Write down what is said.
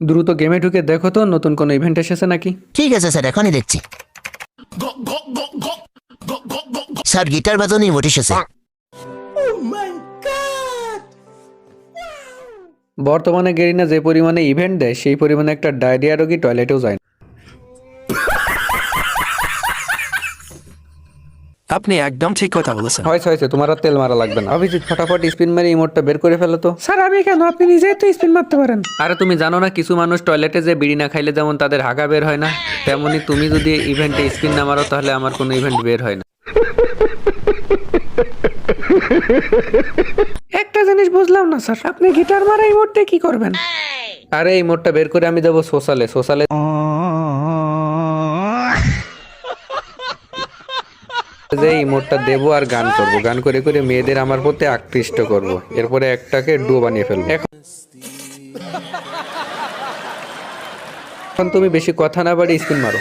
দ্রুত গেমে ঢুকে দেখো তো নতুন কোনো ইভেন্ট এসেছে নাকি। ঠিক আছে স্যার, এখনই দেখছি। স্যার, গিটার বাজানো ইমোট এসেছে। বর্তমানে গেরিনা যে পরিমাণে ইভেন্ট দেয় সেই পরিমাণে একটা ডায়রিয়া রোগী টয়লেটেও যায় না। আপনি একদম ঠিক কথা বলেছেন। হয়েছে তোমার আর তেল মারা লাগবে না। অভিজিৎ ফটাফট স্পিন মেরে ইমোটটা বের করে ফেলো তো। স্যার আমি কেন, আপনি নিজেই তো স্পিন মারতে পারেন। আরে তুমি জানো না কিছু মানুষ টয়লেটে যে বিড়ি না খাইলে যেমন তাদের হাগা বের হয় না, তেমনি তুমি যদি ইভেন্টে স্পিন না মারো তাহলে আমার কোনো ইভেন্ট বের হয় না। একটা জিনিস বুঝলাম না স্যার, আপনি গিটার মারা এই মুহূর্তে কি করবেন? আরে এই মোডটা বের করে আমি দেবো সোশ্যালে। যে এই মোডটা দেবো আর গান করব, গান করে করে মেয়েদের আমার প্রতি আকৃষ্ট করব, এরপরে একটাকে ডুয়ো বানিয়ে ফেলবো। এখন তুমি বেশি কথা না বাড়ি স্পিন মারো।